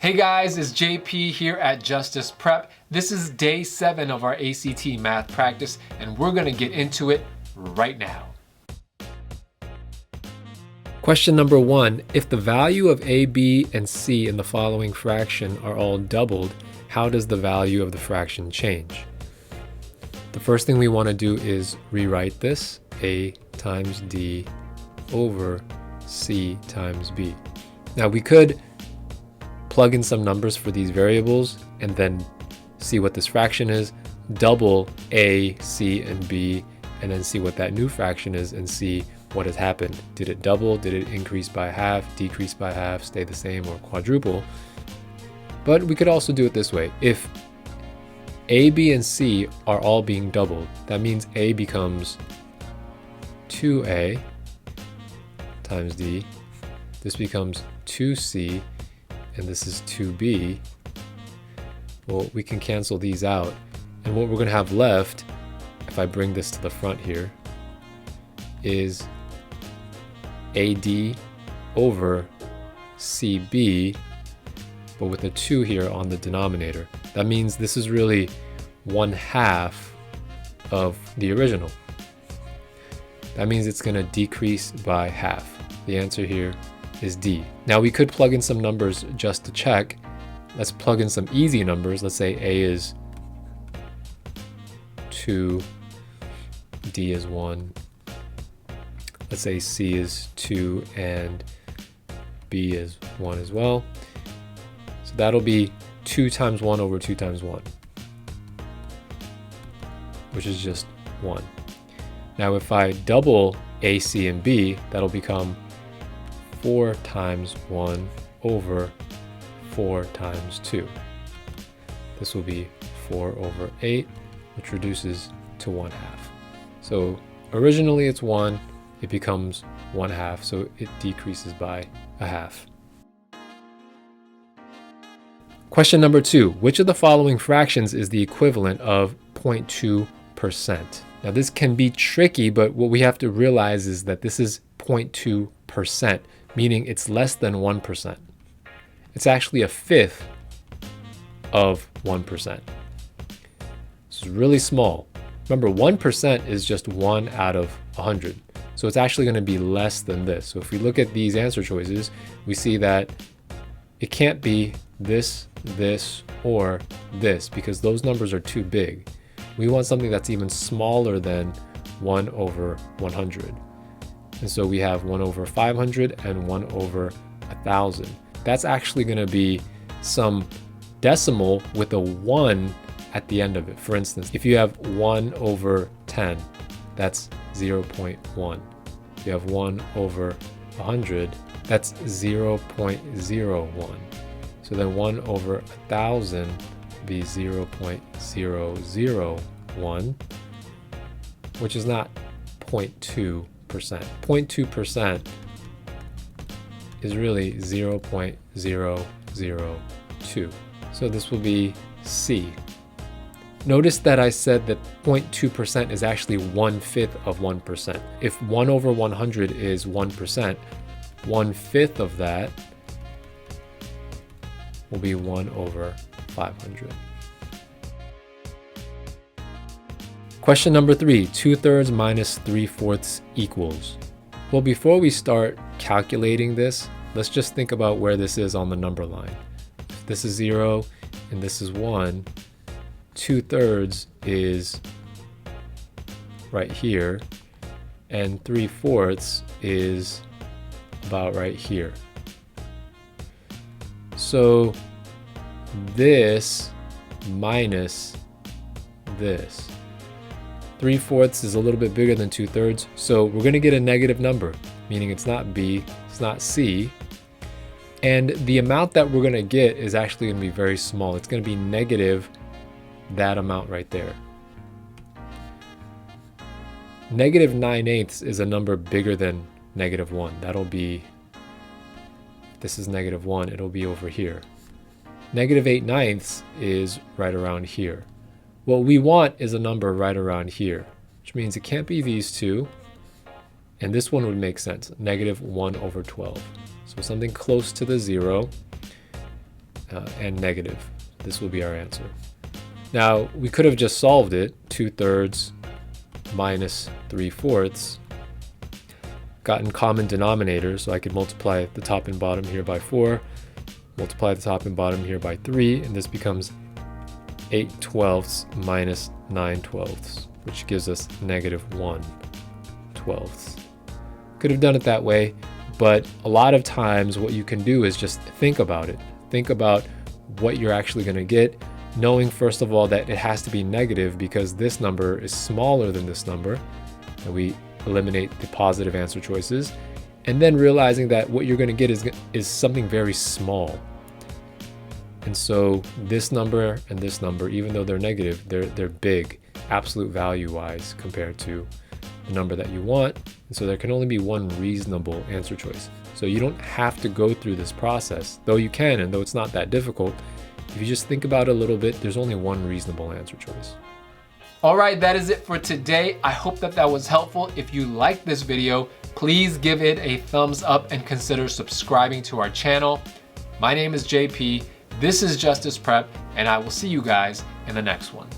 Hey guys, it's JP here at Justus Prep. This is day 7 of our ACT math practice, and we're gonna get into it right now. Question number 1, if the value of A, B, and C in the following fraction are all doubled, how does the value of the fraction change? The first thing we wanna do is rewrite this, A times D over C times B. Now we could plug in some numbers for these variables and then see what this fraction is, double A, C, and B, and then see what that new fraction is and see what has happened. Did it double? Did it increase by half, decrease by half, stay the same, or quadruple? But we could also do it this way. If A, B, and C are all being doubled, that means A becomes 2A times D. This becomes 2C, and this is 2B. Well, we can cancel these out. And what we're going to have left, if I bring this to the front here, is AD over CB, but with a 2 here on the denominator. That means this is really 1/2 of the original. That means it's going to decrease by half. The answer here is D. Now we could plug in some numbers just to check. Let's plug in some easy numbers. Let's say A is 2, D is 1. Let's say C is 2 and B is 1 as well. So that'll be 2 times 1 over 2 times 1, which is just 1. Now if I double A, C, and B, that'll become 4 times 1 over 4 times 2. This will be 4 over 8, which reduces to 1/2. So originally it's 1, it becomes 1/2, so it decreases by a half. Question number 2, which of the following fractions is the equivalent of 0.2%? Now this can be tricky, but what we have to realize is that this is 0.2%, meaning it's less than 1%. It's actually a fifth of 1%. This is really small. Remember, 1% is just 1 out of 100. So it's actually going to be less than this. So if we look at these answer choices, we see that it can't be this, this, or this, because those numbers are too big. We want something that's even smaller than 1 over 100. And so we have 1 over 500 and 1 over 1,000. That's actually going to be some decimal with a 1 at the end of it. For instance, if you have 1 over 10, that's 0.1. If you have 1 over 100, that's 0.01. So then 1 over 1,000 would be 0.001, which is not 0.2%. 0.2% is really 0.002. So this will be C. Notice that I said that 0.2% is actually 1/5 of 1%. If 1 over 100 is 1%, 1/5 of that will be 1 over 500. Question number 3, 2/3 minus 3/4 equals. Well, before we start calculating this, let's just think about where this is on the number line. If this is 0 and this is 1, 2/3 is right here, and 3/4 is about right here. So this minus this. 3/4 is a little bit bigger than 2/3, so we're going to get a negative number, meaning it's not B, it's not C. And the amount that we're going to get is actually going to be very small. It's going to be negative that amount right there. Negative 9/8 is a number bigger than negative 1. That'll be, if this is negative 1, it'll be over here. Negative 8/9 is right around here. What we want is a number right around here, which means it can't be these two, and this one would make sense, negative 1 over 12. So something close to the 0. and negative. This will be our answer. Now, we could have just solved it, 2/3 minus 3/4, gotten common denominators, so I could multiply the top and bottom here by 4, multiply the top and bottom here by 3, and this becomes 8/12 minus 9/12, which gives us negative 1/12. Could have done it that way, but a lot of times what you can do is just think about it. Think about what you're actually going to get, knowing first of all that it has to be negative because this number is smaller than this number, and we eliminate the positive answer choices, and then realizing that what you're going to get is something very small. And so this number and this number, even though they're negative, they're big, absolute value-wise compared to the number that you want. And so there can only be one reasonable answer choice. So you don't have to go through this process, though you can, and though it's not that difficult. If you just think about it a little bit, there's only one reasonable answer choice. All right, that is it for today. I hope that was helpful. If you liked this video, please give it a thumbs up and consider subscribing to our channel. My name is JP. This is Justus Prep, and I will see you guys in the next one.